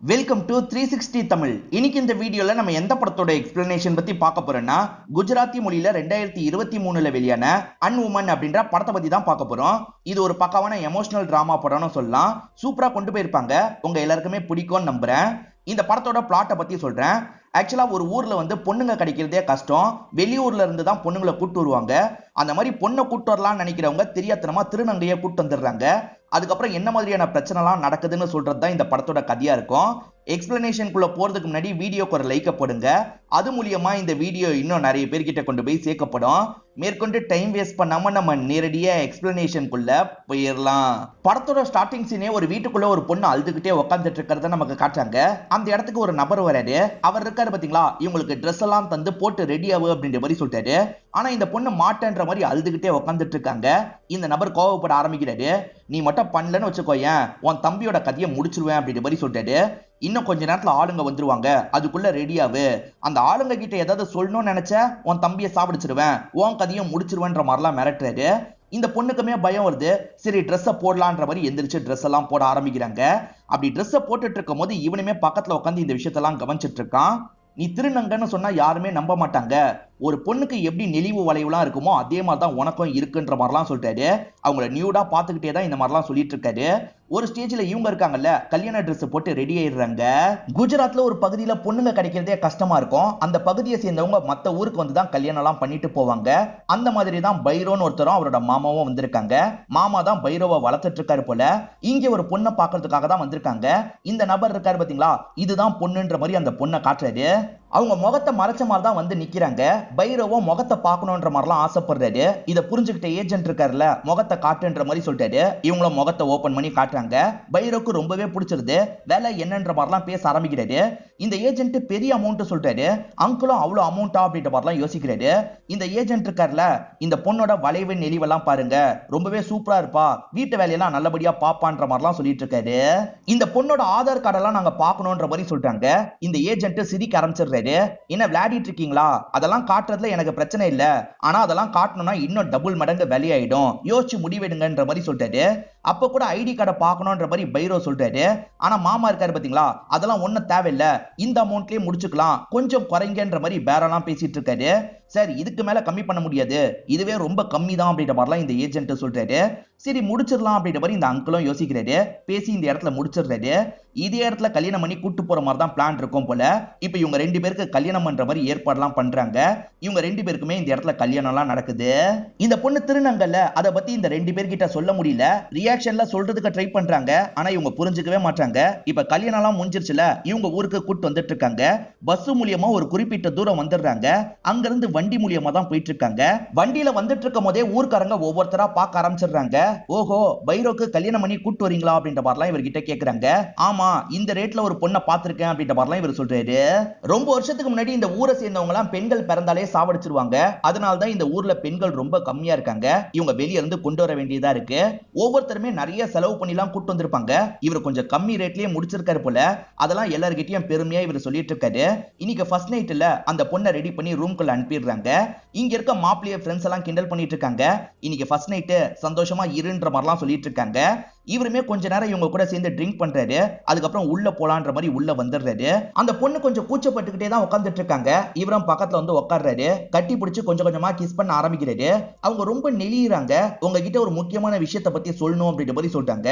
Welcome to 360 Tamil. இன்னைக்கு இந்த வீடியோல நம்ம எந்த படத்தோட எக்ஸ்பிளனேஷன் பத்தி பார்க்க போறோம்னா, குஜராத்தி மொழியில 2023ல வெளியான அன்வுமன் அப்படின்ற படத்தை பத்தி தான் பார்க்க போறோம். இது ஒரு பக்காவான எமோஷனல் டிராமா படம்னு சொல்லலாம். சூப்பரா கொண்டு போயிருப்பாங்க. உங்க எல்லாருக்குமே பிடிக்கும்னு நம்புறேன். இந்த படத்தோட பிளாட்டை பத்தி சொல்றேன். ஆக்சுவலா ஒரு ஊர்ல பொண்ணுங்க கிடைக்கிறதே கஷ்டம். வெளியூர்ல இருந்து தான் பொண்ணுங்களை கூட்டு வருவாங்க. அந்த மாதிரி பொண்ணை கூட்டு வரலாம்னு நினைக்கிறவங்க தெரியாதனமா திருநங்கையை கூட்டு வந்துடுறாங்க. அதுக்கப்புறம் என்ன மாதிரியான பிரச்சனைலாம் நடக்குதுன்னு சொல்றது தான் இந்த படத்தோட கதையா இருக்கும். எக்ஸ்பிளனேஷனுக்குள்ள போறதுக்கு முன்னாடி வீடியோக்கு ஒரு லைக்க போடுங்க. அது மூலியமா இந்த வீடியோ இன்னும் நிறைய பேர்கிட்ட கொண்டு போய் சேர்க்கப்படும். மேற்கொண்டு டைம் வேஸ்ட் பண்ணாம நம்ம நேரடியா எக்ஸ்பிளனேஷனுக்குள்ள போயிடலாம். படத்தோட ஸ்டார்டிங் சீனே ஒரு வீட்டுக்குள்ள ஒரு பொண்ணு அழுதுகிட்டே உட்காந்துட்டு இருக்கிறத நமக்கு காட்டுறாங்க. அந்த இடத்துக்கு ஒரு நபர் வராரு. அவர் இருக்காரு பாத்தீங்களா, இவங்களுக்கு ட்ரெஸ் எல்லாம் தந்து போட்டு ரெடி ஆகு அப்படின்ற மாதிரி சொல்லிட்டாரு. ஆனா இந்த பொண்ணு மாட்டேன்ற மாதிரி அழுதுகிட்டே உட்காந்துட்டு இருக்காங்க. இந்த நபர் கோவப்பட ஆரம்பிக்கிறாரு. நீ மட்டும் பண்ணலன்னு வச்சுக்கோயேன், உன் தம்பியோட கதையை முடிச்சிருவேன் அப்படின்ற மாதிரி சொல்லிட்டாரு. இன்னும் கொஞ்ச நேரத்துல ஆளுங்க வந்துருவாங்க, அதுக்குள்ள ரெடியாவு. அந்த ஆளுங்க கிட்ட ஏதாவது சொல்லணும்னு நினைச்ச உன் தம்பியை சாப்பிடுச்சிருவேன், உன் கதையை முடிச்சிருவேன்ற மாதிரிலாம் மிரட்டுறாரு. இந்த பொண்ணுக்குமே பயம் வருது. சரி ட்ரெஸ்ஸை போடலான்ற மாதிரி எந்திரிச்சு ட்ரெஸ் எல்லாம் போட ஆரம்பிக்கிறாங்க. அப்படி ட்ரெஸ்ஸை போட்டுட்டு இருக்கும் போது இவனுமே பக்கத்துல உட்காந்து இந்த விஷயத்தெல்லாம் கவனிச்சிட்டு இருக்கான். நீ திருநங்கன்னு சொன்னா யாருமே நம்ப மாட்டாங்க. ஒரு பொண்ணுக்கு எப்படி நெளிவு வளைவுலாம் இருக்குமோ அதே மாதிரி தான் உனக்கும் இருக்குன்ற மாதிரிலாம் சொல்லிட்டாரு. அவங்கள நியூடா பாத்துக்கிட்டே தான் இந்த மாதிரிலாம் சொல்லிட்டு இருக்காரு. ஒரு ஸ்டேஜ்ல இவங்க இருக்காங்கல்ல, கல்யாண ட்ரெஸ் போட்டு ரெடி ஆயிடுறாங்க. குஜராத்ல ஒரு பகுதியில பொண்ணுங்க கிடைக்கிறதே கஷ்டமா இருக்கும். அந்த பகுதியை சேர்ந்தவங்க மத்த ஊருக்கு வந்து தான் கல்யாணம் எல்லாம் பண்ணிட்டு போவாங்க. அந்த மாதிரி தான் பைரோன்னு ஒருத்தரும் அவரோட மாமாவும் வந்திருக்காங்க. மாமா தான் பைரோவை வளர்த்துட்டு இருக்காரு போல. இங்க ஒரு பொண்ணை பாக்குறதுக்காக தான் வந்திருக்காங்க. இந்த நபர் இருக்காரு பாத்தீங்களா, இதுதான் பொண்ணுன்ற மாதிரி அந்த பொண்ணை காட்டுறாரு. அவங்க முகத்தை மறைச்ச மாதிரி தான் வந்து நிக்கிறாங்க. பைரவும் முகத்தை பார்க்கணுன்ற மாதிரிலாம் ஆசைப்படுறாரு. இதை புரிஞ்சுக்கிட்ட ஏஜென்ட் இருக்காருல்ல, முகத்தை காட்டுன்ற மாதிரி சொல்லிட்டாரு. இவங்களும் முகத்தை ஓபன் பண்ணி காட்டுறாங்க. பைரோக்கு ரொம்பவே பிடிச்சிருது. வேலை என்னன்ற மாதிரிலாம் பேச ஆரம்பிக்கிறாரு. இந்த ஏஜென்ட் பெரிய அமௌண்ட் சொல்றாரு. அங்கிளும் அவ்வளவு அமௌண்டா அப்படின்ற மாதிரிலாம் யோசிக்கிறாரு. இந்த ஏஜென்ட் இருக்காருல்ல, இந்த பொண்ணோட வளைவு நெளிவெல்லாம் பாருங்க, ரொம்பவே சூப்பரா இருப்பா, வீட்டு வேலையெல்லாம் நல்லபடியா பாப்பான்ற மாதிரிலாம் சொல்லிட்டு இருக்காரு. இந்த பொண்ணோட ஆதார் கார்டெல்லாம் நாங்க பார்க்கணுன்ற மாதிரி சொல்றாங்க. இந்த ஏஜென்ட் சிரிக்க ஆரம்பிச்சிடுறாரு. என்ன விளையாடிட்டு இருக்கீங்களா, அதெல்லாம் காட்டுறதுல எனக்கு பிரச்சனை இல்ல, ஆனா அதெல்லாம் காட்டணும்னா இன்னும் டபுள் மடங்கு வெளியாயிடும், யோசிச்சு முடிவெடுங்கன்ற மாதிரி சொல்லிட்டாரு. அப்ப கூட ஐடி கார்டை பார்க்கணும்ன்ற மாதிரி பைரோ சொல்றாரு. ஆனா மாமா இருக்காரு பாத்தீங்களா, அதெல்லாம் ஒண்ணும் தேவையில்ல, இந்த அமௌண்ட்லயே முடிச்சுக்கலாம், கொஞ்சம் குறைங்கன்ற மாதிரி பேரெல்லாம் பேசிட்டு இருக்காரு. சரி இதுக்கு மேல கம்மி பண்ண முடியாது, இதுவே ரொம்ப கம்மி தான் அப்படின்ற மாதிரிலாம் இந்த ஏஜென்ட் சொல்றாரு. சரி முடிச்சிடலாம் அப்படின்ற மாதிரி இந்த அங்கிளும் யோசிக்கிறாரு. பேசி இந்த இடத்துல முடிச்சிடுறாரு. இதே இடத்துல கல்யாணம் பண்ணி கூட்டு போற மாதிரி தான் பிளான் இருக்கும் போல. இப்ப இவங்க ரெண்டு பேருக்கு கல்யாணம் பண்ற மாதிரி ஏற்பாடுலாம் பண்றாங்க. இவங்க ரெண்டு பேருக்குமே இந்த இடத்துல கல்யாணம் எல்லாம் நடக்குது. இந்த பொண்ணு திருநங்கல்ல, அதை பத்தி இந்த ரெண்டு பேர்கிட்ட சொல்ல முடியல. ரியாக்ஷன்ல சொல்றதுக்கு ட்ரை பண்றாங்க, ஆனா இவங்க புரிஞ்சுக்கவே மாட்டாங்க. இப்ப கல்யாணம் எல்லாம் முடிஞ்சிருச்சுல, இவங்க ஊருக்கு கூட்டு வந்துட்டு இருக்காங்க. பஸ் மூலியமா ஒரு குறிப்பிட்ட தூரம் வந்துடுறாங்க. அங்க இருந்து வண்டி மூலியமா தான் போயிட்டு இருக்காங்க. வண்டியில வந்துட்டு இருக்கும் போதே ஊர்க்காரங்க ஒவ்வொருத்தரா பார்க்க ஆரம்பிச்சிடுறாங்க. ஓஹோ, பைரோக்கு கல்யாணம் பண்ணி கூட்டு வரீங்களா அப்படின்ற மாதிரிலாம் இவர்கிட்ட கேக்குறாங்க. ஆமா, இந்த ரேட்ல ஒரு பொண்ணை பார்த்திருக்கேன் அப்படின்ற மாதிரிலாம் இவர் சொல்றாரு. ரொம்ப வருஷத்துக்கு முன்னாடி இந்த ஊரை சேர்ந்தவங்க எல்லாம் பெண்கள் பிறந்தாலே சாவடிச்சிருவாங்க. அதனால தான் இந்த ஊர்ல பெண்கள் ரொம்ப கம்மியா இருக்காங்க. இவங்க வெளிய இருந்து கொண்டு வர வேண்டியதா இருக்கு. ஒவ்வொருத்தருமே நிறைய செலவு பண்ணி எல்லாம் கூட்டு வந்திருப்பாங்க. இவர் கொஞ்சம் கம்மி ரேட்லயே முடிச்சிருக்காரு போல. அதெல்லாம் எல்லார்கிட்டயும் பெருமையா இவர் சொல்லிட்டு இருக்காரு. இன்னைக்கு ஃபர்ஸ்ட் நைட்ல அந்த பொண்ணை ரெடி பண்ணி ரூம்குள்ள அனுப்பிடுறாங்க. இங்க இருக்க மாப்பிள்ளைய ஃப்ரெண்ட்ஸ் எல்லாம் கிண்டல் பண்ணிட்டு இருக்காங்க. இன்னைக்கு ஃபர்ஸ்ட் நைட் சந்தோஷமா இருன்ற மாதிரிலாம் சொல்லிட்டு இருக்காங்க. இவருமே கொஞ்ச நேரம் இவங்க கூட சேர்ந்து ட்ரிங்க் பண்றாரு. அதுக்கப்புறம் உள்ள போலான்ற மாதிரி உள்ள வந்துடுறாரு. அந்த பொண்ணு கொஞ்சம் கூச்சப்பட்டுக்கிட்டே தான் உட்காந்துட்டு இருக்காங்க. இவரும் பக்கத்துல வந்து உட்கார்றாரு. கட்டி பிடிச்சு கொஞ்சம் கொஞ்சமா கிஸ் பண்ண ஆரம்பிக்கிறாரு. அவங்க ரொம்ப நெளியுறாங்க. உங்ககிட்ட ஒரு முக்கியமான விஷயத்தை பத்தி சொல்லணும் அப்படின்ற மாதிரி சொல்லிட்டாங்க.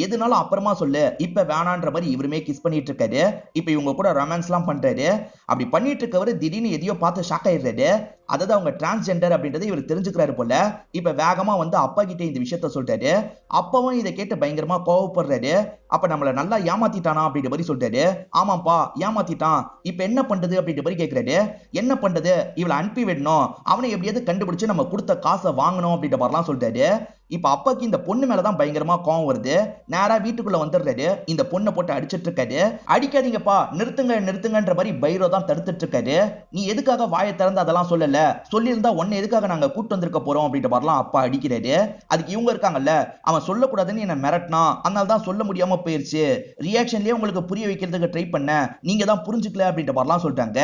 எதுனாலும் அப்புறமா சொல்லு, இப்ப வேணான்ற மாதிரி இவருமே கிஸ் பண்ணிட்டு இருக்காரு. இப்ப இவங்க கூட ரொமான்ஸ் எல்லாம் பண்றாரு. அப்படி பண்ணிட்டு இருக்கவரு திடீர்னு எதையோ பார்த்து ஷாக் ஆயிடுறாரு. அதாவது அவங்க டிரான்ஸ்ஜெண்டர் அப்படின்றத இவர் தெரிஞ்சுக்கிறாரு போல. இப்ப வேகமா வந்து அப்பா கிட்ட இந்த விஷயத்த சொல்றாரு. அப்பாவும் இதை கேட்டு பயங்கரமா கோவப்படுறாரு. அப்ப நம்மள நல்லா ஏமாத்திட்டானா அப்படின்ற மாதிரி சொல்றாரு. ஆமாப்பா ஏமாத்திட்டான், இப்ப என்ன பண்றது அப்படின்ற மாதிரி கேட்கிறாரு. என்ன பண்றது, இவளை அனுப்பி விடணும், அவனை எப்படியாவது கண்டுபிடிச்சு நம்ம கொடுத்த காசை வாங்கணும் அப்படின்ற மாதிரிலாம் சொல்றாரு. இப்ப அப்பாக்கு இந்த பொண்ணு மேலதான் பயங்கரமா கோவம் வருது. நேரா வீட்டுக்குள்ள வந்துடுறாரு. இந்த பொண்ணை போட்டு அடிச்சிட்டு இருக்காரு. அடிக்காதீங்கப்பா, நிறுத்துங்க நிறுத்துங்கன்ற மாதிரி பைரோ தான் தடுத்துட்டு இருக்காரு. நீ எதுக்காக வாயை திறந்து அதெல்லாம் சொல்லல, சொல்லியிருந்தா ஒன்னு எதுக்காக நாங்க கூட்டு வந்திருக்க போறோம் அப்படின்ற மாதிரிலாம் அப்பா அடிக்கிறாரு. அதுக்கு இவங்க இருக்காங்கல்ல, அவன் சொல்லக்கூடாதுன்னு என்ன மிரட்டினா, அதனால தான் சொல்ல முடியாம போயிருச்சு, ரியாக்ஷன்லயே உங்களுக்கு புரிய வைக்கிறதுக்கு ட்ரை பண்ண, நீங்க தான் புரிஞ்சுக்கல அப்படின்ற மாதிரிலாம் சொல்லிட்டாங்க.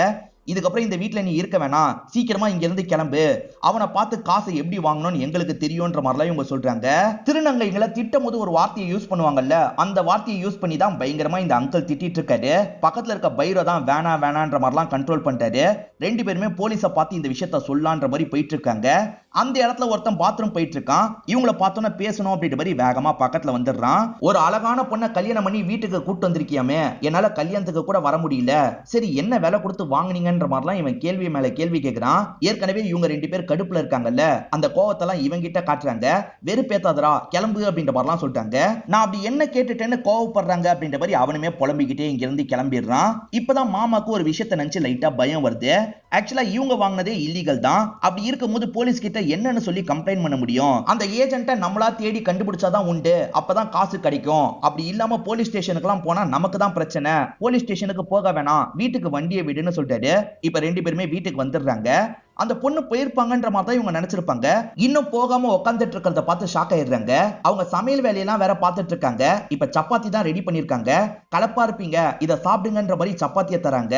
இதுக்கப்புறம் இந்த வீட்டுல நீ இருக்க வேணாம், சீக்கிரமா இங்க இருந்து கிளம்பு, அவனை பார்த்து காசை எப்படி வாங்கணும்னு எங்களுக்கு தெரியும்ன்ற மாதிரிலாம் இவங்க சொல்றாங்க. திருநங்கைகளை திட்டும் போது ஒரு வார்த்தையை யூஸ் பண்ணுவாங்கல்ல, அந்த வார்த்தையை யூஸ் பண்ணி தான் பயங்கரமா இந்த அங்கிள் திட்டிட்டு இருக்காரு. பக்கத்துல இருக்க பைரோ தான் வேணா வேணான்ற மாதிரிலாம் கண்ட்ரோல் பண்ணிட்டாரு. ரெண்டு பேருமே போலீஸை பார்த்து இந்த விஷயத்த சொல்லான்ற மாதிரி போயிட்டு இருக்காங்க. அந்த இடத்துல ஒருத்தன் பாத்ரூம் போயிட்டு இருக்கான். இவங்கள பார்த்தோன்னா பேசணும் அப்படின்ற மாதிரி வேகமா பக்கத்துல வந்துடுறான். ஒரு அழகான பொண்ணை கல்யாணம் பண்ணி வீட்டுக்கு கூட்டு வந்திருக்கியாமே, என்னால கல்யாணத்துக்கு கூட வர முடியல, சரி என்ன வேலை கொடுத்து வாங்குனீங்கன்ற மாதிரிலாம் இவன் கேள்வி மேல கேள்வி கேட்கிறான். ஏற்கனவே இவங்க ரெண்டு பேர் கடுப்புல இருக்காங்கல்ல, அந்த கோவத்தெல்லாம் இவங்க கிட்ட காட்டுறாங்க. வெறுப்பேத்தாதரா கிளம்பு அப்படின்ற மாதிரிலாம் சொல்லிட்டாங்க. நான் அப்படி என்ன கேட்டுட்டேன்னு கோவப்படுறாங்க அப்படின்ற மாதிரி அவனுமே புலம்பிக்கிட்டே இங்க இருந்து கிளம்பிடுறான். இப்பதான் மாமாக்கு ஒரு விஷயத்தை நினைச்சு லைட்டா பயம் வருது. ஆக்சுவலா இவங்க வாங்கினதே இல்லீகல் தான். அப்படி இருக்கும்போது போலீஸ் கிட்ட என்னன்னு சொல்லி கம்ப்ளைண்ட் பண்ண முடியும்? அந்த ஏஜென்ட்டை நம்மளா தேடி கண்டுபிடிச்சாதான் உண்டு, அப்பதான் காசு கிடைக்கும். அப்படி இல்லாம போலீஸ் ஸ்டேஷனுக்கு எல்லாம் போனா நமக்கு தான் பிரச்சனை, போலீஸ் ஸ்டேஷனுக்கு போக வேணாம், வீட்டுக்கு வண்டியை விடுன்னு சொல்லிட்டாரு. இப்ப ரெண்டு பேருமே வீட்டுக்கு வந்துடுறாங்க. அந்த பொண்ணு போயிருப்பாங்கன்ற மாதிரி தான் இவங்க நினைச்சிருப்பாங்க. இன்னும் போகாம உட்காந்துட்டு இருக்கிறத பார்த்து ஷாக் ஆயிடுறாங்க. அவங்க சமையல் வேலையெல்லாம் வேற பார்த்துட்டு இருக்காங்க. இப்ப சப்பாத்தி தான் ரெடி பண்ணிருக்காங்க. கலப்பா இருப்பீங்க, இதை சாப்பிடுங்கன்ற மாதிரி சப்பாத்தியை தராங்க.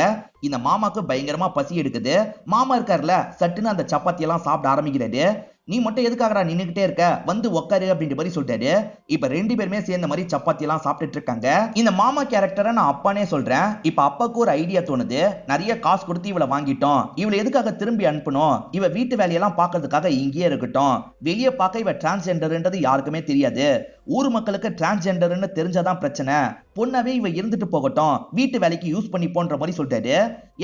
இந்த மாமாக்கு பயங்கரமா பசி எடுக்குது. மாமா இருக்காருல, சட்டுன்னு அந்த சப்பாத்தி எல்லாம் சாப்பிட ஆரம்பிக்கிறாரு. நீ மட்டும் எதுக்காகடா நின்னுகிட்டே இருக்க, வந்து உட்காரு அப்படின்ற மாதிரி சொல்லிட்டாரு. இப்ப ரெண்டு பேருமே சேர்ந்த மாதிரி சப்பாத்தி எல்லாம் சாப்பிட்டுட்டு இருக்காங்க. இந்த மாமா கேரக்டரை நான் அப்பானே சொல்றேன். இப்ப அப்பாக்கு ஒரு ஐடியா தோணுது. நிறைய காசு கொடுத்து இவளை வாங்கிட்டோம், இவளை எதுக்காக திரும்பி அனுப்பணும், இவ வீட்டு வேலையெல்லாம் பார்க்கறதுக்காக இங்கேயே இருக்கட்டும், வெளியே பார்க்க இவ டிரான்ஸ்ஜெண்டர்ன்றது யாருக்குமே தெரியாது, ஊர் மக்களுக்கு டிரான்ஸ்ஜெண்டர்னு தெரிஞ்சாதான் பிரச்சனை, பொண்ணாவே இவ இருந்துட்டு போகட்டும், வீட்டு வேலைக்கு யூஸ் பண்ணி போன்ற மாதிரி சொல்லிட்டாரு.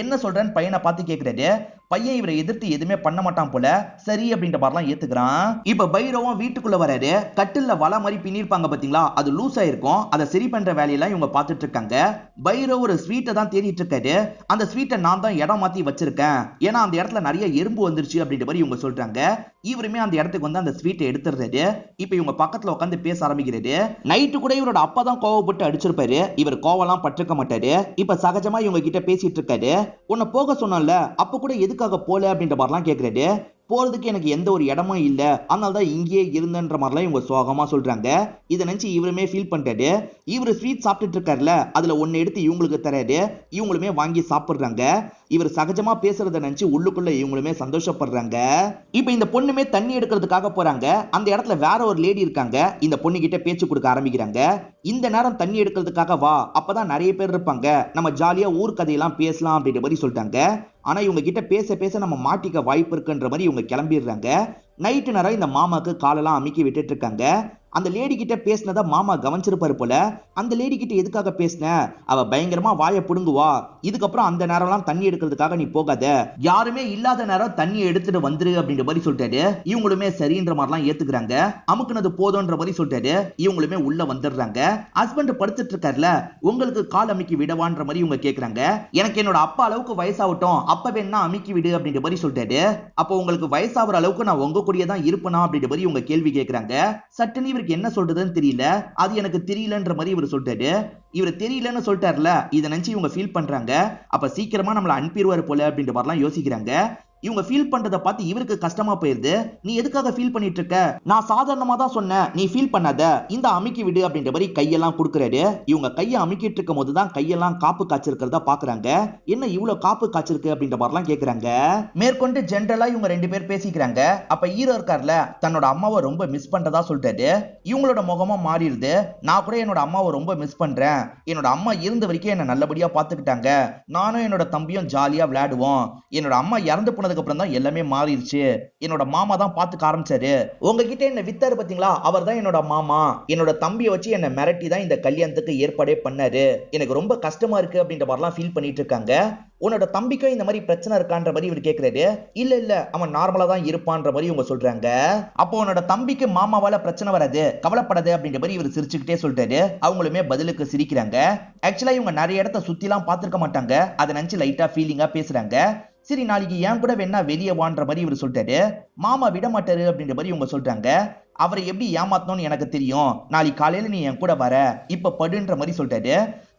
என்ன சொல்றேன்னு பையனை பார்த்து கேட்கிறாரு. பையன் இவரை எதிர்த்து எதுவுமே பண்ண மாட்டான் போல, சரி அப்படின்ற மாதிரிலாம் ஏத்துக்கிறான். இப்ப பைரவம் வீட்டுக்குள்ள வராரு. கட்டில்ல வலை மாதிரி பின்னிருப்பாங்க பாத்தீங்களா, அது லூஸ் ஆயிருக்கும். அதை சரி பண்ற வேலையெல்லாம் இவங்க பார்த்துட்டு இருக்காங்க. பைரவ் ஒரு ஸ்வீட்டை தான் தேடிட்டு இருக்காரு. அந்த ஸ்வீட்டை நான் தான் இடம் மாத்தி வச்சிருக்கேன், ஏன்னா அந்த இடத்துல நிறைய எறும்பு வந்துருச்சு அப்படின்ற மாதிரி இவங்க சொல்றாங்க. இவருமே அந்த இடத்துக்கு வந்து அந்த ஸ்வீட்டை எடுத்துறாரு. இப்ப இவங்க பக்கத்துல உட்காந்து பேச ஆரம்பிக்கிறாரு. நைட்டு கூட இவரோட அப்பா தான் கோவப்பட்டு அடிச்சிருப்பாரு. இவர் கோவம்லாம் பட்டிருக்க மாட்டாரு. இப்ப சகஜமா இவங்க கிட்ட பேசிட்டு இருக்காரு. உன்னை போக சொன்னல, அப்ப கூட எதுக்காக போல அப்படின்ற மாதிரிலாம் கேட்கிறாரு. போறதுக்கு எனக்கு எந்த ஒரு இடமும் இல்ல, அதனால தான் இங்கேயே இருந்தன்ற மாதிரிலாம் இவங்க சோகமா சொல்றாங்க. இதை நினைச்சு இவருமே ஃபீல் பண்ணிட்டாரு. இவரு ஸ்வீட் சாப்பிட்டுட்டு இருக்காருல, அதுல ஒன்னு எடுத்து இவங்களுக்கு தராரு. இவங்களுமே வாங்கி சாப்பிடுறாங்க. இவர் சகஜமா பேசுறத நினைச்சு உள்ளுக்குள்ள இவங்களுமே சந்தோஷப்படுறாங்க. இப்ப இந்த பொண்ணுமே தண்ணி எடுக்கிறதுக்காக போறாங்க. அந்த இடத்துல வேற ஒரு லேடி இருக்காங்க. இந்த பொண்ணு கிட்ட பேச்சு கொடுக்க ஆரம்பிக்கிறாங்க. இந்த நேரம் தண்ணி எடுக்கிறதுக்காக வா, அப்பதான் நிறைய பேர் இருப்பாங்க, நம்ம ஜாலியா ஊர் கதையெல்லாம் பேசலாம் அப்படின்ற மாதிரி சொல்லிட்டாங்க. ஆனா இவங்க கிட்ட பேச பேச நம்ம மாட்டிக்க வாய்ப்பு இருக்குன்ற மாதிரி இவங்க கிளம்பிடுறாங்க. நைட்டு நேரம் இந்த மாமாக்கு காலெல்லாம் அமுக்கி விட்டுட்டு இருக்காங்க. அந்த லேடி கிட்ட பேசினதை மாமா கவனிச்சிருப்பாரு போல. அந்த லேடி கிட்ட எதுக்காக பேசின, அவ பயங்கரமா வாயை புடுங்குவா, இதுக்கப்புறம் அந்த நேரம்லாம் தண்ணி எடுக்கிறதுக்காக நீ போகாத, யாருமே இல்லாத நேரம் தண்ணி எடுத்துட்டு வந்துரு அப்படின்ற மாதிரி சொல்லிட்டாரு. இவங்களுமே சரின்ற மாதிரிலாம் ஏத்துக்கிறாங்க. அமுக்குனது போதும்ன்ற மாதிரி சொல்லிட்டாரு. இவங்களுமே உள்ள வந்துடுறாங்க. ஹஸ்பண்ட் படுத்துட்டு இருக்காருல, உங்களுக்கு கால் அமுக்கி விடவான்ற மாதிரி இவங்க கேக்குறாங்க. எனக்கு என்னோட அப்பா அளவுக்கு வயசாகட்டும், அப்ப வேணா அமுக்கி விடு அப்படின்ற மாதிரி சொல்லிட்டாரு. அப்போ உங்களுக்கு வயசாகிற அளவுக்கு நான் உங்க கூடயே தான் இருப்பேனா அப்படின்ற மாதிரி இவங்க கேள்வி கேட்கிறாங்க. சட்டுன்னு இவருக்கு என்ன சொல்றதுன்னு தெரியல. அது எனக்கு தெரியலன்ற மாதிரி இவர் சொல்லிட்டாரு. இவர் தெரியலன்னு சொல்லிட்டாருல, இதை நினைச்சு இவங்க ஃபீல் பண்றாங்க. அப்ப சீக்கிரமா நம்மள அனுப்பிடுவாரு போல அப்படின்ற மாதிரிலாம் யோசிக்கிறாங்க. இவங்க ஃபீல் பண்றதை பார்த்து இவருக்கு கஷ்டமா போயிருது. நீ எதுக்காக ஃபீல் பண்ணிட்டு இருக்க, நான் சாதாரணமா தான் சொன்னேன், நீ ஃபீல் பண்ணாத, இந்த அமுக்கி விடு அப்படின்ற மாதிரி கையெல்லாம் கொடுக்குறாரு. இவங்க கையை அமுக்கிட்டு இருக்கும் போதுதான் கையெல்லாம் காப்பு காய்ச்சிருக்கிறதா பாக்குறாங்க. என்ன இவ்வளவு காப்பு காய்ச்சிருக்கு அப்படின்ற மாதிரிலாம் கேக்குறாங்க. மேற்கொண்டு ஜென்ரலா இவங்க ரெண்டு பேர் பேசிக்கிறாங்க. அப்ப ஹீரோ இருக்கார்ல, தன்னோட அம்மாவை ரொம்ப மிஸ் பண்றதா சொல்லிட்டாரு. இவங்களோட முகமா மாறிடுது. நான் கூட என்னோட அம்மாவை ரொம்ப மிஸ் பண்றேன், என்னோட அம்மா இருந்த வரைக்கும் என்ன நல்லபடியா பாத்துக்கிட்டாங்க, நானும் என்னோட தம்பியும் ஜாலியா விளையாடுவோம், என்னோட அம்மா இறந்து போனதுக்கு அப்புறம் தான் எல்லாமே மாறிடுச்சு, என்னோட மாமா தான் பாத்துக்க ஆரம்பிச்சாரு, உங்ககிட்ட என்ன வித்தாரு பாத்தீங்களா, அவர் தான் என்னோட மாமா, என்னோட தம்பியை வச்சு என்ன மிரட்டி தான் இந்த கல்யாணத்துக்கு ஏற்பாடே பண்ணாரு, எனக்கு ரொம்ப கஷ்டமா இருக்கு அப்படின்ற மாதிரிலாம் ஃபீல் பண்ணிட்டு இருக்காங்க. உன்னோட தம்பிக்கும் இந்த மாதிரி பிரச்சனை இருக்கான்ற மாதிரி இவர் கேட்கிறாரு. இல்ல இல்ல, அவன் நார்மலா தான் இருப்பான்ற மாதிரி இவங்க சொல்றாங்க. அப்போ உன்னோட தம்பிக்கு மாமாவால பிரச்சனை வராது, கவலைப்படாது அப்படின்ற மாதிரி இவர் சிரிச்சுக்கிட்டே சொல்றாரு. அவங்களுமே பதிலுக்கு சிரிக்கிறாங்க. ஆக்சுவலா இவங்க நிறைய இடத்த சுத்திலாம் பார்த்திருக்க மாட்டாங்க. அதை நினைச்சு லைட்டா ஃபீலிங்கா பேசுறாங்க. சரி நாளைக்கு ஏன் கூட வேணா வெளியே வான்ற மாதிரி இவர் சொல்லிட்டாரு. மாமா விட மாட்டாரு அப்படின்ற மாதிரி இவங்க சொல்றாங்க. அவரை எப்படி ஏமாத்தணும்னு எனக்கு தெரியும், நாளைக்கு காலையில நீ என் கூட வர, இப்ப படுன்ற மாதிரி சொல்லிட்டாரு.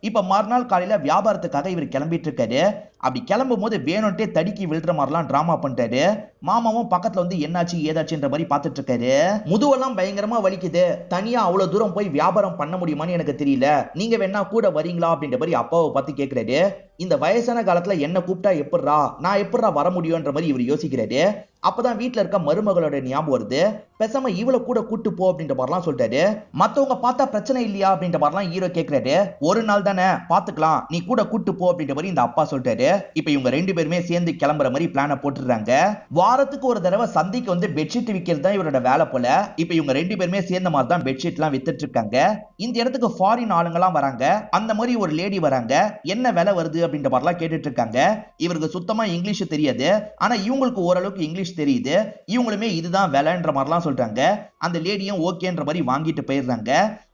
இப்ப மறுநாள் காலையில வியாபாரத்துக்காக இவர் கிளம்பிட்டு இருக்காரு. அப்படி கிளம்பும் போது வேணும்ட்டே தடுக்கி விழுற மாதிரிலாம் டிராமா பண்றாரு. மாமாவும் பக்கத்துல வந்து என்னாச்சு ஏதாச்சுன்ற மாதிரி பாத்துட்டு இருக்காரு. முதுவெல்லாம் பயங்கரமா வலிக்குது, தனியா அவ்வளவு தூரம் போய் வியாபாரம் பண்ண முடியுமான்னு எனக்கு தெரியல, நீங்க வேணா கூட வரீங்களா அப்படின்ற மாதிரி அப்பாவை பார்த்து கேட்கிறாரு. இந்த வயசான காலத்துல என்ன கூப்பிட்டா எப்படிரா நான் எப்படிரா வர முடியும்ன்ற மாதிரி இவர் யோசிக்கிறாரு. அப்பதான் வீட்டுல இருக்க மருமகளோட ஞாபகம் வருது. பேசாம இவ்வளவு கூட கூட்டு போ அப்படின்ற மாதிரிலாம் சொல்றாரு. மத்தவங்க பார்த்தா பிரச்சனை இல்லையா அப்படின்ற மாதிரிலாம் ஹீரோ கேட்கிறாரு. ஒரு நாள் தானே பாத்துக்கலாம், நீ கூட கூட்டு போ அப்படின்ற மாதிரி இந்த அப்பா சொல்றாரு. இப்ப இவங்க ரெண்டு பேருமே சேர்ந்து கிளம்புற மாதிரி பிளான போட்டுறாங்க. வாரத்துக்கு ஒரு தடவை சந்தைக்கு வந்து பெட்ஷீட் விக்கிறது தான் இவரோட வேலை போல. இப்ப இவங்க ரெண்டு பேருமே சேர்ந்த மாதிரி தான் பெட்ஷீட் எல்லாம் வித்துட்டு இருக்காங்க. இந்த இடத்துக்கு ஃபாரின் ஆளுங்கெல்லாம் வராங்க. அந்த மாதிரி ஒரு லேடி வராங்க. என்ன விலை வருது அப்படின்ற மாதிரிலாம் கேட்டுட்டு இருக்காங்க. இவருக்கு சுத்தமா இங்கிலீஷ் தெரியாது, ஆனா இவங்களுக்கு ஓரளவுக்கு இங்கிலீஷ் தெரியுது. இவங்களுமே இதுதான் விலைன்ற மாதிரிலாம் சொல்றாங்க. அந்த லேடியும் ஓகேன்ற மாதிரி வாங்கிட்டு போயிடுறாங்க.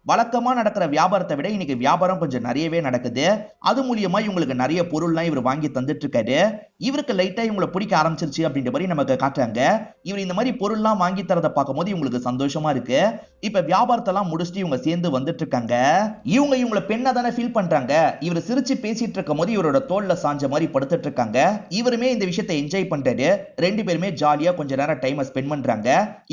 வழக்கமா நடக்கிற வியாபாரத்தை விட இன்னைக்கு வியாபாரம் கொஞ்சம் நிறையவே நடக்குது. அது மூலியமா இவங்களுக்கு நிறைய பொருள்லாம் இவர் வாங்கி தந்துட்டு இருக்காரு. இவருக்கு லைட்டா இவங்களை பிடிக்க ஆரம்பிச்சிருச்சு அப்படின்ற மாதிரி நமக்கு காட்டுறாங்க. இவர் இந்த மாதிரி பொருள்லாம் வாங்கி தரதை பார்க்கும்போது இவங்களுக்கு சந்தோஷமா இருக்கு. இப்ப வியாபாரத்தெல்லாம் முடிச்சுட்டு இவங்க சேர்ந்து வந்துட்டு இருக்காங்க. இவங்களை பெண்ணா தானே ஃபீல் பண்றாங்க. இவர் சிரிச்சு பேசிட்டு இருக்கும் போது இவரோட தோல்ல சாஞ்ச மாதிரி படுத்துட்டு இருக்காங்க. இவருமே இந்த விஷயத்தை என்ஜாய் பண்றாரு. ரெண்டு பேருமே ஜாலியா கொஞ்ச நேரம் டைம் ஸ்பெண்ட் பண்றாங்க.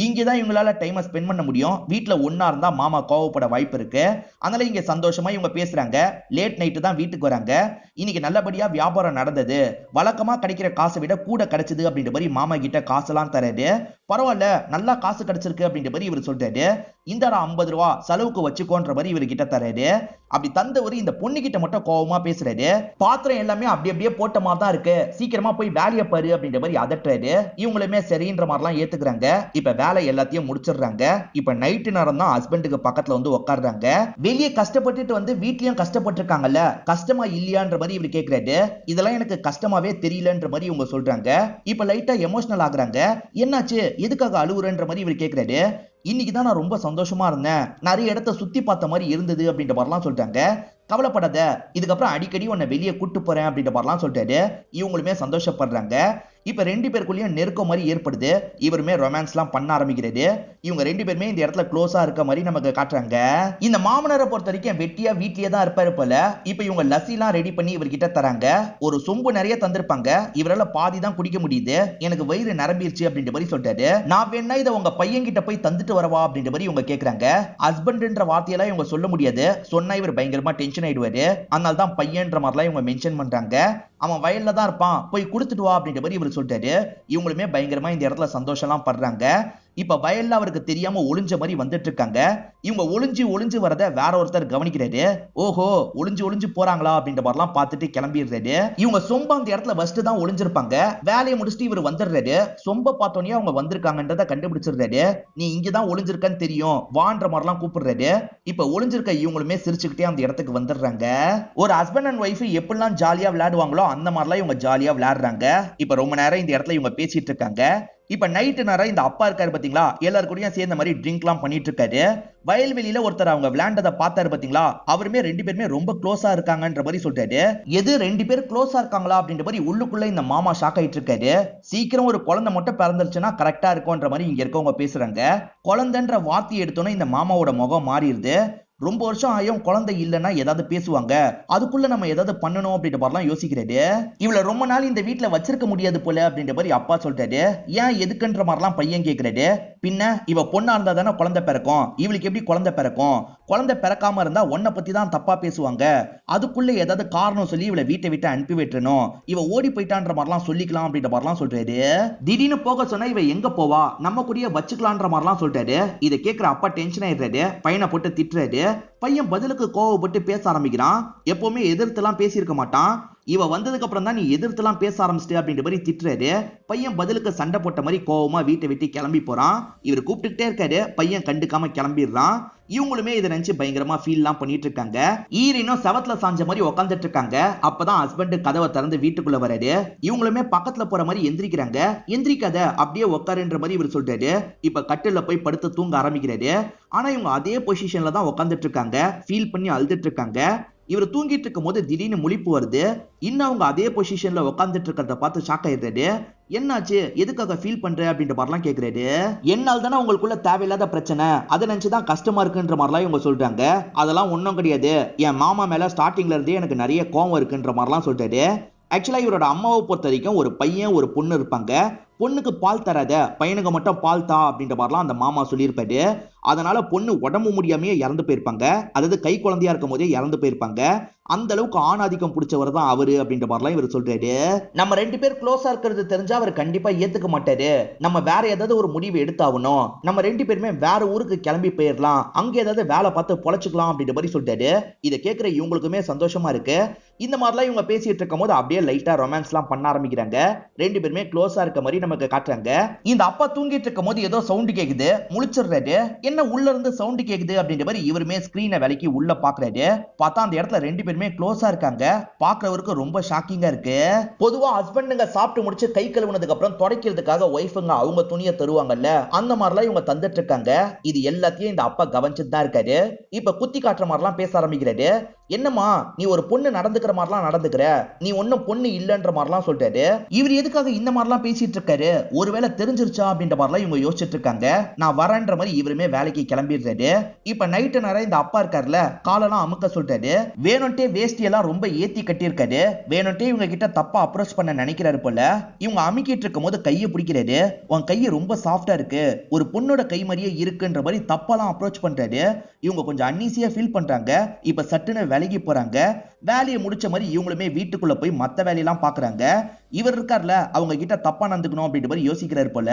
இங்கதான் இவங்களால டைம் ஸ்பெண்ட் பண்ண முடியும். வீட்டுல ஒன்னா இருந்தா மாமா கோவப்பட வாய்ப்பு இருக்கு. அதனால இங்க சந்தோஷமா இவங்க பேசுறாங்க. லேட் நைட் தான் வீட்டுக்கு வராங்க. இன்னைக்கு நல்லபடியா வியாபாரம் நடந்தது, வழக்கமா கிடைக்கிற காசை விட கூட கிடைச்சது அப்படின்ற மாதிரி மாமா கிட்ட காசெல்லாம் தராரு. பரவாயில்ல, நல்லா காசு கிடைச்சிருக்கு அப்படின்ற மாதிரி இவர் சொல்றாரு. இந்த 50 ரூபா செலவுக்கு வச்சுக்கோன்ற மாதிரி இவர் கிட்ட தராரு. அப்படி தந்தவர் இந்த பொண்ணு கிட்ட மட்டும் கோவமா பேசுறாரு. பாத்திரம் எல்லாமே அப்படியே போட்ட மாதிரி தான் இருக்கு, சீக்கிரமா போய் வேலையை பாரு அப்படின்ற மாதிரி அதட்டுறாரு. இவங்களுமே சரின்ற மாதிரிலாம் ஏத்துக்கிறாங்க. இப்ப வேலை எல்லாத்தையும் முடிச்சிடுறாங்க. இப்ப நைட்டு நேரம் தான் ஹஸ்பண்டுக்கு பக்கத்துல வந்து உட்கார்றாங்க. வெளியே கஷ்டப்பட்டுட்டு வந்து வீட்லயும் கஷ்டப்பட்டு இருக்காங்கல்ல, கஷ்டமா இல்லையான்ற மாதிரி இவர் கேட்கிறாரு. இதெல்லாம் எனக்கு கஷ்டமாவே தெரியலன்ற மாதிரி இவங்க சொல்றாங்க. இப்ப லைட்டா எமோஷனல் ஆகுறாங்க. என்னாச்சு, எதுக்காக அழுவுறன்ற மாதிரி இவர் கேட்கிறாரு. இன்னைக்கு தான் நான் ரொம்ப சந்தோஷமா இருந்தேன், நிறைய இடத்த சுத்தி பார்த்த மாதிரி இருந்தது அப்படின்ற மாதிரிலாம் சொல்றாங்க. கவலைப்படாத, இதுக்கப்புறம் அடிக்கடி உன்னை வெளியே கூட்டு போறேன் அப்படின்ற மாதிரிலாம் சொல்றாரு. இவங்களுமே சந்தோஷப்படுறாங்க. இப்ப ரெண்டு பேருக்குள்ளேயும் நெருக்கம் மாதிரி ஏற்படுது. இவருமே ரொமான்ஸ்லாம் பண்ண ஆரம்பிக்கிறது. இவங்க ரெண்டு பேருமே இந்த இடத்துல க்ளோஸா இருக்க மாதிரி நமக்கு காட்டுறாங்க. இந்த மாமனாரை பொறுத்த வரைக்கும் வெட்டியா வீட்லயே தான் இருப்பாரு போல. இப்ப இவங்க லஸ்ஸிலாம் ரெடி பண்ணி இவர்கிட்ட தராங்க. ஒரு சொம்பு நிறைய தந்திருப்பாங்க. இவரால பாதி தான் குடிக்க முடியுது. எனக்கு வயிறு நிரம்பிருச்சு அப்படின்ற மாதிரி சொல்றாரு. நான் வேணா இதை உங்க பையன் கிட்ட போய் தந்துட்டு வரவா அப்படின்ற மாதிரி இவங்க கேக்குறாங்க. ஹஸ்பண்ட்ன்ற வார்த்தையெல்லாம் இவங்க சொல்ல முடியாது. சொன்னா இவர் பயங்கரமா டென்ஷன் ஆயிடுவாரு. அதனால தான் பையன்ற மாதிரிலாம் இவங்க மென்ஷன் பண்றாங்க. அவன் வயல்ல தான் இருப்பான், போய் கொடுத்துட்டு வா அப்படின்ற மாதிரி இவர் சொல்றாரு. இவங்களுமே பயங்கரமா இந்த இடத்துல சந்தோஷம்லாம் படுறாங்க. இப்ப வயல்ல அவருக்கு தெரியாம ஒளிஞ்ச மாதிரி வந்துட்டு இருக்காங்க. இவங்க ஒளிஞ்சு வரத வேற ஒருத்தர் கவனிக்கிறாரு. ஓஹோ, ஒளிஞ்சு போறாங்களா அப்படின்ற மாதிரிலாம் பார்த்துட்டு கிளம்பிடுறாரு. இவங்க சொம்ப அந்த இடத்துல ஃபர்ஸ்ட் தான் ஒளிஞ்சிருப்பாங்க. வேலையை முடிச்சுட்டு இவர் வந்துடுறாரு. சொம்ப பார்த்தோன்னே அவங்க வந்திருக்காங்கன்றத கண்டுபிடிச்சிடுறாரு. நீ இங்கதான் ஒளிஞ்சிருக்கன்னு தெரியும், வான்ற மாதிரிலாம் கூப்பிடுறாரு. இப்ப ஒளிஞ்சிருக்க இவங்களுமே சிரிச்சுக்கிட்டே அந்த இடத்துக்கு வந்துடுறாங்க. ஒரு ஹஸ்பண்ட் அண்ட் ஒய்ஃப் எப்படிலாம் ஜாலியா விளையாடுவாங்களோ அந்த மாதிரிலாம் இவங்க ஜாலியா விளையாடுறாங்க. இப்ப ரொம்ப நேரம் இந்த இடத்துல இவங்க பேசிட்டு இருக்காங்க. இப்ப நைட்டு நேரம் இந்த அப்பா இருக்காரு பாத்தீங்களா, எல்லாரும் கூடயும் சேர்ந்த மாதிரி ட்ரிங்க் எல்லாம் பண்ணிட்டு இருக்காரு. வயல்வெளியில ஒருத்தர் அவங்க விளையாண்டதை பார்த்தாரு பாத்தீங்களா, அவருமே ரெண்டு பேருமே ரொம்ப க்ளோஸா இருக்காங்கன்ற மாதிரி சொல்றாரு. எது ரெண்டு பேரும் க்ளோஸா இருக்காங்களா அப்படின்ற மாதிரி உள்ளுக்குள்ள இந்த மாமா ஷாக் ஆயிட்டு இருக்காரு. சீக்கிரம் ஒரு குழந்தை மட்டும் பிறந்துருச்சுன்னா கரெக்டா இருக்கும்ன்ற மாதிரி இங்க இருக்கவங்க பேசுறாங்க. குழந்தைன்ற வார்த்தை எடுத்தோன்னே இந்த மாமாவோட முகம் மாறிடுது. ரொம்ப வருஷம் ஆயும் குழந்தை இல்லைன்னா ஏதாவது பேசுவாங்க, அதுக்குள்ள நம்ம ஏதாவது பண்ணணும் அப்படின்ற மாதிரிலாம் யோசிக்கிறாரு. இவளை ரொம்ப நாள் இந்த வீட்டுல வச்சிருக்க முடியாது போல அப்படின்ற மாதிரி அப்பா சொல்றாரு. ஏன் எதுக்குன்ற மாதிரிலாம் பையன் கேட்கிறாரு. பின்ன இவ பொண்ணா இருந்தா தானே குழந்தை பிறக்கும், இவளுக்கு எப்படி குழந்தை பிறக்கும், குழந்தை பிறக்காம இருந்தா உன்னை பத்தி தான் தப்பா பேசுவாங்க, அதுக்குள்ள ஏதாவது காரணம் சொல்லி இவளை வீட்டை விட்டு அனுப்பி விட்டுறணும், இவ ஓடி போயிட்டான்ற மாதிரிலாம் சொல்லிக்கலாம் அப்படின்ற மாதிரிலாம் சொல்றாரு. திடீர்னு போக சொன்னா இவ எங்க போவா, நம்ம கூடயே வச்சுக்கலான்ற மாதிரிலாம் சொல்றாரு. இதை கேட்கிற அப்பா டென்ஷன் ஆயிடுறாரு. பையனை போட்டு திட்டுறாரு. பையன் பதிலுக்கு கோவப்பட்டு பேச ஆரம்பிக்கிறான். எப்பவுமே எதிர்த்துலாம் பேசியிருக்க மாட்டான். இவ வந்ததுக்கு அப்புறம் தான் நீ எதிர்த்துலாம் பேச ஆரம்பிச்சிட்டு அப்படின்ற மாதிரி திட்டுறாரு. பையன் பதிலுக்கு சண்டை போட்ட மாதிரி கோவமா வீட்டை விட்டு கிளம்பி போறான். இவர் கூப்பிட்டுட்டே இருக்காரு. பையன் கண்டுக்காம கிளம்பிடுறான். இவங்களுமே இதை நினைச்சு பயங்கரமா ஃபீல்லாம் பண்ணிட்டு இருக்காங்க. ஈரினும் செவத்துல சாஞ்ச மாதிரி உட்காந்துட்டு இருக்காங்க. அப்பதான் ஹஸ்பண்ட் கதவை திறந்து வீட்டுக்குள்ள வராரு. இவங்களுமே பக்கத்துல போற மாதிரி எந்திரிக்கிறாங்க. எந்திரிக்காத, அப்படியே உட்காருன்ற மாதிரி இவர் சொல்றாரு. இப்ப கட்டில போய் படுத்து தூங்க ஆரம்பிக்கிறாரு. ஆனா இவங்க அதே பொசிஷன்ல தான் உட்காந்துட்டு இருக்காங்க. ஃபீல் பண்ணி அழுதுட்டு இருக்காங்க. இவர் தூங்கிட்டு இருக்கும் போது திடீர்னு முழிப்பு வருது. இன்னும் அவங்க அதே பொசிஷன்ல உட்காந்துட்டு இருக்கிறத பார்த்து ஷாக் ஆயிடுறாரு. என்னாச்சு, எதுக்காக ஃபீல் பண்ற அப்படின்ற மாதிரிலாம் கேக்குறாரு. என்னால் தானே உங்களுக்குள்ள தேவையில்லாத பிரச்சனை, அதை நினைச்சுதான் கஷ்டமா இருக்குன்ற மாதிரிலாம் இவங்க சொல்றாங்க. அதெல்லாம் ஒன்றும் கிடையாது, என் மாமா மேல ஸ்டார்டிங்ல இருந்தே எனக்கு நிறைய கோவம் இருக்குன்ற மாதிரிலாம் சொல்றாரு. ஆக்சுவலா இவரோட அம்மாவை பொறுத்த வரைக்கும் ஒரு பையன் ஒரு பொண்ணு இருப்பாங்க. பொண்ணுக்கு பால் தராத, பையனுக்கு மட்டும் பால் தா அப்படின்ற மாதிரிலாம் அந்த மாமா சொல்லியிருப்பாரு. அதனால பொண்ணு உடம்பு முடியாமையே இறந்து போயிருப்பாங்க. அதாவது கை குழந்தையா இருக்கும் போதே இறந்து போயிருப்பாங்க. அந்த அளவுக்கு ஆணாதிக்கம் பிடிச்சவர் தான் அவரு அப்படின்ற மாதிரிலாம் இவர் சொல்றாரு. நம்ம 2 பேர் க்ளோஸா இருக்கிறது தெரிஞ்சா அவர் கண்டிப்பா ஏத்துக்க மாட்டாரு. நம்ம வேற ஏதாவது ஒரு முடிவு எடுத்தாகணும். நம்ம 2 பேருமே வேற ஊருக்கு கிளம்பி போயிடலாம், அங்க ஏதாவது வேலை பார்த்து பொழைச்சுக்கலாம் அப்படின்ற மாதிரி சொல்றாரு. இதை கேட்கிற இவங்களுக்குமே சந்தோஷமா இருக்கு. இந்த மாதிரிலாம் இவங்க பேசிட்டு இருக்கும் போது அப்படியே லைட்டா ரொமான்ஸ் எல்லாம் பண்ண ஆரம்பிக்கிறாங்க. 2 பேருமே க்ளோஸா இருக்க மாதிரி நமக்கு காட்டுறாங்க. இந்த அப்பா தூங்கிட்டு இருக்கும் போது ஏதோ சவுண்ட் கேக்குது, முழிச்சிடுறாரு. என்ன உள்ள இருந்து சவுண்ட் கேக்குது அப்படின்ற மாதிரி இவருமே ஸ்கிரீனை விலக்கி உள்ள பாக்குறாரு. பார்த்தா அந்த இடத்துல 2 பேருமே க்ளோஸா இருக்காங்க. பாக்குறவருக்கு ரொம்ப ஷாக்கிங்கா இருக்கு. பொதுவா ஹஸ்பண்டுங்க சாப்பிட்டு முடிச்சு கை கழுவுனதுக்கு அப்புறம் துடைக்கிறதுக்காக ஒய்ஃபுங்க அவங்க துணியை தருவாங்கல்ல, அந்த மாதிரிலாம் இவங்க தந்துட்டு இருக்காங்க. இது எல்லாத்தையும் இந்த அப்பா கவனிச்சுட்டு தான் இருக்காரு. இப்ப குத்தி காட்டுற மாதிரிலாம் பேச ஆரம்பிக்கிறாரு. என்னம்மா நீ ஒரு பொண்ணு நடந்துக்கிற மாதிரிலாம் நடந்துக்கிற, நீ ஒன்னும் பொண்ணு இல்லன்ற மாதிரிலாம் சொல்றாரு. இவர் எதுக்காக இந்த மாதிரிலாம் பேசிட்டு இருக்காரு, ஒருவேளை தெரிஞ்சிருச்சா அப்படின்ற மாதிரிலாம் இவங்க யோசிச்சுட்டு இருக்காங்க. நான் வரேன்ற மாதிரி இவருமே வேலைக்கு கிளம்பிடுறாரு. இப்ப நைட்டு நேரம் இந்த அப்பா இருக்காருல, காலெல்லாம் அமுக்க சொல்றாரு. வேணும்ட்டே வேஷ்டி எல்லாம் ரொம்ப ஏத்தி கட்டி இருக்காரு. வேணும்ட்டே இவங்க கிட்ட தப்பா அப்ரோச் பண்ண நினைக்கிறாரு போல. இவங்க அமுக்கிட்டு இருக்கும் போது கையை பிடிக்கிறாரு. உன் கையை ரொம்ப சாஃப்டா இருக்கு, ஒரு பொண்ணோட கை மாதிரியே இருக்குன்ற மாதிரி தப்பாலாம் அப்ரோச் பண்றாரு. இவங்க கொஞ்சம் அன்னீசியா ஃபீல் பண்றாங்க. இப்ப சட்டுன்னு விலகி போறாங்க. வேலையை முடிச்ச மாதிரி இவங்களுமே வீட்டுக்குள்ள போய் மத்த வேலையெல்லாம் பாக்குறாங்க. இவர் இருக்கார்ல, அவங்க கிட்ட தப்பா நடந்துக்கணும் அப்படின்ற மாதிரி யோசிக்கிறாரு போல.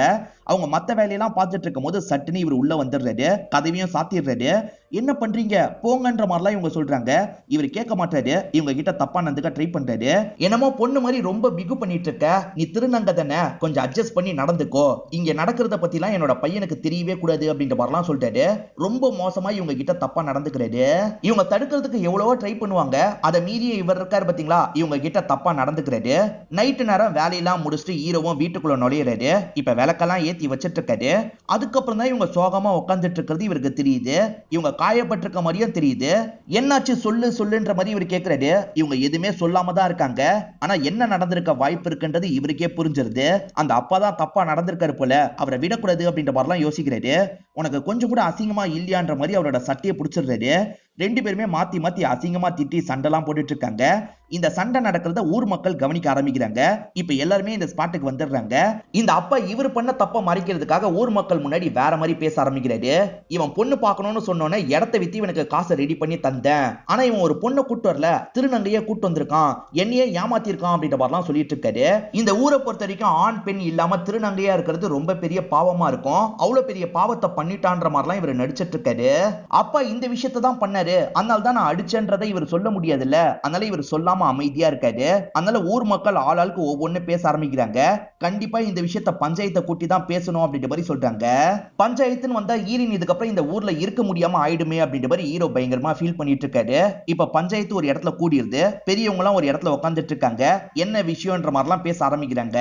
அவங்க மத்த வேலையெல்லாம் பார்த்துட்டு இருக்கும் போது சட்டுன்னு இவர் உள்ள வந்துடுறாரு. கதவையும் சாத்திடுறாரு. என்ன பண்றீங்க போங்கன்ற மாதிரிலாம் இவங்க சொல்றாங்க. இவர் கேட்க மாட்டாரு. இவங்க கிட்ட தப்பா நடந்துக்க ட்ரை பண்றாரு. என்னமோ பொண்ணு மாதிரி ரொம்ப பிகு பண்ணிட்டு இருக்க, நீ திருநங்க தானே, கொஞ்சம் அட்ஜஸ்ட் பண்ணி நடந்துக்கோ, இங்க நடக்கிறத பத்திலாம் என்னோட பையனுக்கு தெரியவே கூடாது அப்படின்ற மாதிரிலாம் சொல்றாரு. ரொம்ப மோசமா இவங்க கிட்ட தப்பா நடந்துக்கிறாரு. இவங்க தடுக்கிறதுக்கு எவ்வளவோ ட்ரை பண்ணுவாங்க. அதை மீறி இவர் இருக்காரு பாத்தீங்களா, இவங்க கிட்ட தப்பா நடந்துக்கிறாரு. நைட்டு நேரம் வேலையெல்லாம் முடிச்சுட்டு ஹீரோவும் வீட்டுக்குள்ள நுழையிறாரு. இப்ப விளக்கெல்லாம் ஏத்தி வச்சிட்டு இருக்காரு. அதுக்கப்புறம் தான் இவங்க சோகமா உட்காந்துட்டு இருக்கிறது இவருக்கு தெரியுது. இவங்க காயப்பட்டிருக்க மாதிரியும் தெரியுது. என்னாச்சு சொல்லு சொல்லுன்ற மாதிரி இவர் கேட்கிறாரு. இவங்க எதுவுமே சொல்லாம தான் இருக்காங்க. ஆனா என்ன நடந்திருக்க வாய்ப்பு இருக்குன்றது இவருக்கே புரிஞ்சிருது. அந்த அப்பா தான் தப்பா நடந்திருக்காரு போல, அவரை விடக்கூடாது அப்படின்ற மாதிரிலாம் யோசிக்கிறாரு. உனக்கு கொஞ்சம் கூட அசிங்கமா இல்லையான்ற மாதிரி அவரோட சட்டையை பிடிச்சிடுறாரு. 2 பேருமே மாத்தி மாத்தி அசிங்கமா திட்டி சண்டைலாம் போட்டுட்டு இருக்காங்க. இந்த சண்டை நடக்கிறத ஊர் மக்கள் கவனிக்க ஆரம்பிக்கிறாங்க. இப்ப எல்லாருமே இந்த ஸ்பாட்டுக்கு வந்துடுறாங்க. இந்த அப்பா இவர் பண்ண தப்ப மறைக்கிறதுக்காக ஊர் மக்கள் முன்னாடி வேற மாதிரி பேச ஆரம்பிக்கிறாரு. இவன் பொண்ணு பார்க்கணும்னு சொன்னோன்னே இடத்தை வித்து இவனுக்கு காசை ரெடி பண்ணி தந்தேன். ஆனா இவன் ஒரு பொண்ணை கூட்டு வரல, திருநங்கையே கூட்டு வந்திருக்கான், என்னையே ஏமாத்திருக்கான் அப்படின்ற மாதிரிலாம் சொல்லிட்டு இருக்காரு. இந்த ஊரை பொறுத்த வரைக்கும் ஆண் பெண் இல்லாம திருநங்கையா இருக்கிறது ரொம்ப பெரிய பாவமா இருக்கும். அவ்வளவு பெரிய பாவத்தை பண்ணிட்டான்ற மாதிரிலாம் இவர் நடிச்சிட்டு இருக்காரு. அப்பா இந்த விஷயத்தை தான் பண்ணாரு, அதனால தான் நான் அடிச்சேன்றதை இவர் சொல்ல முடியாதுல்ல, அதனால இவர் சொல்லாம அமைதியா இருக்காரு. அதனால ஊர் மக்கள் ஆளாளுக்கு ஒவ்வொன்னு பேச ஆரம்பிக்கிறாங்க. கண்டிப்பா இந்த விஷயத்தை பஞ்சாயத்தை கூட்டி தான் பேசணும் அப்படின்ற மாதிரி சொல்றாங்க. பஞ்சாயத்துன்னு வந்தா ஈரின் இதுக்கப்புறம் இந்த ஊர்ல இருக்க முடியாம ஆயிடுமே அப்படின்ற மாதிரி ஹீரோ பயங்கரமா ஃபீல் பண்ணிட்டு இருக்காரு. இப்ப பஞ்சாயத்து ஒரு இடத்துல கூடியிருது. பெரியவங்க எல்லாம் ஒரு இடத்துல உட்காந்துட்டு இருக்காங்க. என்ன விஷயம்ன்ற மாதிரிலாம் பேச ஆரம்பிக்கிறாங்க.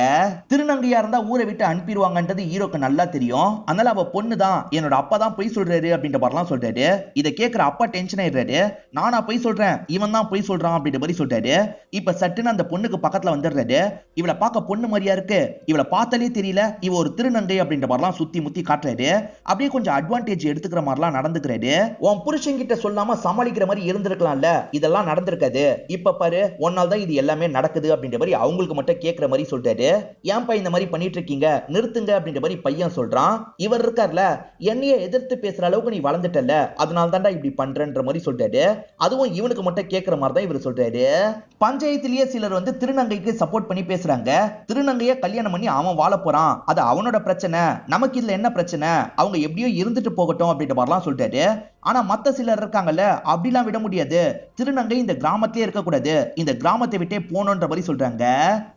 திருநங்கையா இருந்தா ஊரை விட்டு அனுப்பிடுவாங்கன்றது ஹீரோக்கு நல்லா தெரியும். அதனால அவ பொண்ணு தான், என்னோட அப்பா தான் பொய் சொல்றாரு அப்படின்ற மாதிரிலாம் சொல்றாரு. இதை கேட்கிற அப்பா டென்ஷன் ஆயிடுறாரு. நானா பொய் சொல்றேன், இவன் தான் பொய் சொல்றான் அப்படின்ற மாதிரி சொல்றாரு. இப்ப சட்டுன்னு அந்த பொண்ணுக்கு பக்கத்துல வந்துடுறாரு. இவளை பார்க்க பொண்ணு மாதிரியா இருக்கு, இவளை பார்த்தாலே தெரியல இவ ஒரு திருநங்கை அப்படின்ற மாதிரிலாம் சுத்தி முத்தி காட்டுறாரு. அப்படியே கொஞ்சம் அட்வான்டேஜ் எடுத்துக்கிற மாதிரிலாம் நடந்துக்கிறாரு. உன் புருஷன் கிட்ட சொல்லாம சமாளிக்கிற மாதிரி இருந்திருக்கலாம்ல, இதெல்லாம் நடந்திருக்காது, இப்ப பாரு ஒன்னால தான் இது எல்லாமே நடக்குது அப்படின்ற மாதிரி அவங்களுக்கு மட்டும் கேட்கிற மாதிரி சொல்றாரு. ஏன்பா இந்த மாதிரி பண்ணிட்டு இருக்கீங்க, நிறுத்துங்க அப்படின்ற மாதிரி பையன் சொல்றான். இவர் இருக்கார்ல, என்னைய எதிர்த்து பேசுற அளவுக்கு நீ வளர்ந்துட்டல, அதனால தான்டா இப்படி பண்றன்ற மாதிரி சொல்றாரு. அதுவும் இவனுக்கு மட்டும் கேட்கிற மாதிரி தான் இவர் சொல்றாரு. பஞ்சாயத்திலேயே சிலர் வந்து திருநங்கைக்கு சப்போர்ட் பண்ணி பேசுறாங்க. திருநங்கைய கல்யாணம் பண்ணி அவன் வாழ போறான், அது அவனோட பிரச்சனை, நமக்கு இதுல என்ன பிரச்சனை, அவங்க எப்படியோ இருந்துட்டு போகட்டும் அப்படின்ற மாதிரிலாம் சொல்றாரு. ஆனா மத்த சிலர் இருக்காங்கல்ல, அப்படிலாம் விட முடியாது, திருநங்கை இந்த கிராமத்திலே இருக்க கூடாது, இந்த கிராமத்தை விட்டே போனோன்ற மாதிரி சொல்றாங்க.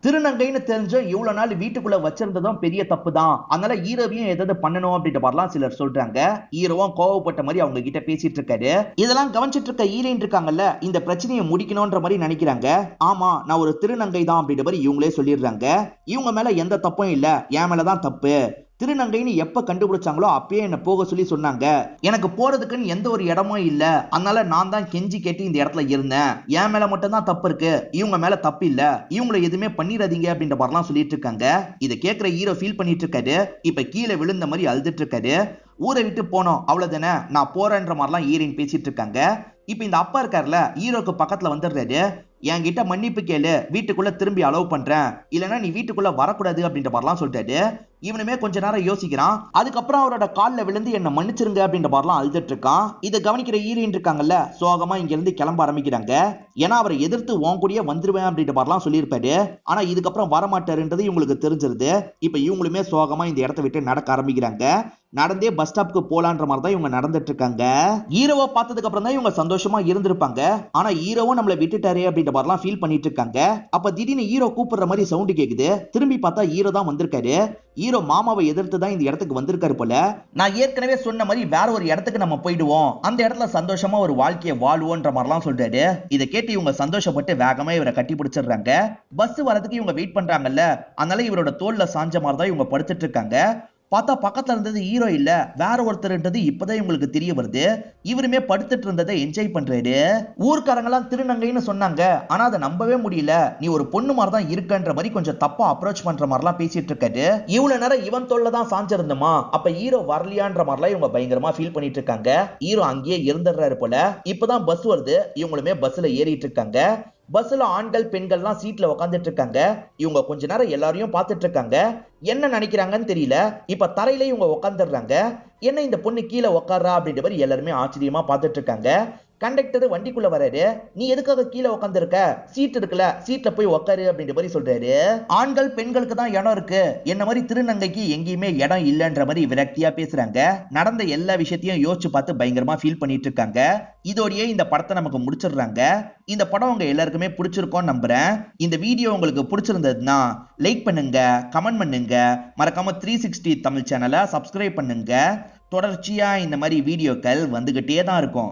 திருநங்கைன்னு தெரிஞ்சும் இவ்வளவு நாள் வீட்டுக்குள்ள வச்சிருந்ததும் பெரிய தப்பு தான், அதனால ஹீரோவையும் ஏதாவது பண்ணணும் அப்படின்ற மாதிரிலாம் சிலர் சொல்றாங்க. ஹீரோவும் கோவப்பட்ட மாதிரி அவங்க கிட்ட பேசிட்டு இருக்காரு. இதெல்லாம் கவனிச்சிட்டு இருக்க ஹீரோயின் இருக்காங்கல்ல, இந்த பிரச்சனையை முடிக்கணும்ன்ற மாதிரி நினைக்கிறாங்க. ஆமா நான் ஒரு திருநங்கை தான் அப்படின்ற மாதிரி இவங்களே சொல்லிடுறாங்க. இவங்க மேல எந்த தப்பும் இல்ல, என் மேலதான் தப்பு, திருநங்கைன்னு எப்ப கண்டுபிடிச்சாங்களோ அப்பயே என்ன போக சொல்லி சொன்னாங்க. எனக்கு போறதுக்குன்னு எந்த ஒரு இடமும் இல்ல. அதனால நான் தான் கெஞ்சி கேட்டு இந்த இடத்துல இருந்தேன். என் மேல மட்டும் தான் தப்பு இருக்கு, இவங்க மேல தப்பு இல்ல, இவங்களை எதுவுமே பண்ணிடாதீங்க அப்படின்ற மாதிரிலாம் சொல்லிட்டு இருக்காங்க. இதை கேட்கிற ஹீரோ ஃபீல் பண்ணிட்டு இருக்காரு. இப்ப கீழே விழுந்த மாதிரி அழுதுட்டு இருக்காரு. ஊரை விட்டு போனோம் அவ்வளவுதானே, நான் போறேன்ற மாதிரிலாம் ஹீரோயின் பேசிட்டு இருக்காங்க. இப்ப இந்த அப்பா இருக்காருல, ஹீரோக்கு பக்கத்துல வந்துடுறாரு. என்கிட்ட மன்னிப்பு கேளு, வீட்டுக்குள்ள திரும்பி அலோவ் பண்றேன், இல்லைன்னா நீ வீட்டுக்குள்ள வரக்கூடாது அப்படின்ற மாதிரிலாம் சொல்லிட்டாரு. இவனுமே கொஞ்ச நேரம் யோசிக்கிறான். அதுக்கப்புறம் அவரோட காலில் விழுந்து என்ன மன்னிச்சிருங்க அப்படின்ற மாதிரிலாம் அழுதுட்டு இருக்கான். இதை கவனிக்கிற ஹீரோயின் இருக்காங்கல்ல, சோகமா இங்க இருந்து கிளம்ப ஆரம்பிக்கிறாங்க. ஏன்னா அவரை எதிர்த்து உன் கூடயே வந்துருவேன் அப்படின்ற மாதிரிலாம் சொல்லியிருப்பாரு. ஆனா இதுக்கப்புறம் வரமாட்டாருன்றது இவங்களுக்கு தெரிஞ்சிருது. இப்ப இவங்களுமே சோகமா இந்த இடத்த விட்டு நடக்க ஆரம்பிக்கிறாங்க. நடந்தே பஸ் ஸ்டாப்க்கு போலான்ற மாதிரி தான் இவங்க நடந்துட்டு இருக்காங்க. ஹீரோவை பார்த்ததுக்கு அப்புறம் தான் இவங்க சந்தோஷமா இருந்திருப்பாங்க. ஆனா ஹீரோவும் நம்மளை விட்டுட்டாரே அப்படின்ற மாதிரிலாம் ஃபீல் பண்ணிட்டு இருக்காங்க. அப்ப திடீர்னு ஹீரோ கூப்பிடுற மாதிரி சவுண்ட் கேக்குது. திரும்பி பார்த்தா ஹீரோ தான் வந்திருக்காரு. ஹீரோ மாமாவை எதிர்த்து தான் இந்த இடத்துக்கு வந்திருக்காரு போல. நான் ஏற்கனவே சொன்ன மாதிரி வேற ஒரு இடத்துக்கு நம்ம போயிடுவோம், அந்த இடத்துல சந்தோஷமா ஒரு வாழ்க்கையை வாழ்வோன்ற மாதிரிலாம் சொல்றாரு. இதை கேட்டு இவங்க சந்தோஷப்பட்டு வேகமா இவரை கட்டி பிடிச்சிடுறாங்க. பஸ் வரதுக்கு இவங்க வெயிட் பண்றாங்கல்ல, அதனால இவரோட தோல்ல சாஞ்ச மாதிரி தான் இவங்க படுத்துட்டு இருக்காங்க. பார்த்தா பக்கத்துல இருந்தது ஹீரோ இல்ல, வேற ஒருத்தர்ன்றது இப்பதான் இவங்களுக்கு தெரிய வருது. இவருமே படுத்துட்டு இருந்ததை என்ஜாய் பண்றாரு. ஊர்க்காரங்களாம் திருநங்கைன்னு சொன்னாங்க, ஆனா அதை நம்பவே முடியல. நீ ஒரு பொண்ணு மாதிரி தான் இருக்கன்ற மாதிரி கொஞ்சம் தப்பா அப்ரோச் பண்ற மாதிரிலாம் பேசிட்டு இருக்காரு. இவ்வளவு நேரம் இவன் தோல்ல தான் சாஞ்சிருந்தமா, அப்ப ஹீரோ வரலையான்ற மாதிரிலாம் இவங்க பயங்கரமா ஃபீல் பண்ணிட்டு இருக்காங்க. ஹீரோ அங்கேயே இருந்துடுறாரு போல. இப்பதான் பஸ் வருது. இவங்களுமே பஸ்ல ஏறிட்டு இருக்காங்க. பஸ்ல ஆண்கள் பெண்கள்லாம் சீட்ல உட்காந்துட்டு இருக்காங்க. இவங்க கொஞ்ச நேரம் எல்லாரையும் பார்த்துட்டு இருக்காங்க. என்ன நினைக்கிறாங்கன்னு தெரியல. இப்ப தரையில இவங்க உட்காந்துடுறாங்க. என்ன இந்த பொண்ணு கீழே உட்கார்றா அப்படின்ற மாதிரி எல்லாருமே ஆச்சரியமா பார்த்துட்டு இருக்காங்க. கண்டக்டர் வண்டிக்குள்ள வராரு. நீ எதுக்காக கீழே உட்காந்துருக்க, சீட் இருக்குல்ல, சீட்ல போய் உட்காரு அப்படின்ற மாதிரி சொல்றாரு. ஆண்கள் பெண்களுக்கு தான் இடம் இருக்கு, என்ன மாதிரி திருநங்கைக்கு எங்கேயுமே இடம் இல்லைன்ற மாதிரி விரக்தியா பேசுறாங்க. நடந்த எல்லா விஷயத்தையும் யோசிச்சு பார்த்து பயங்கரமா ஃபீல் பண்ணிட்டு இருக்காங்க. இதோடயே இந்த படத்தை நமக்கு முடிச்சிடுறாங்க. இந்த படம் உங்க எல்லாருக்குமே பிடிச்சிருக்கோன்னு நம்புறேன். இந்த வீடியோ உங்களுக்கு பிடிச்சிருந்ததுன்னா லைக் பண்ணுங்க, கமெண்ட் பண்ணுங்க, மறக்காம 360 தமிழ் சேனலை சப்ஸ்கிரைப் பண்ணுங்க. தொடர்ச்சியா இந்த மாதிரி வீடியோக்கள் வந்துகிட்டே தான் இருக்கும்.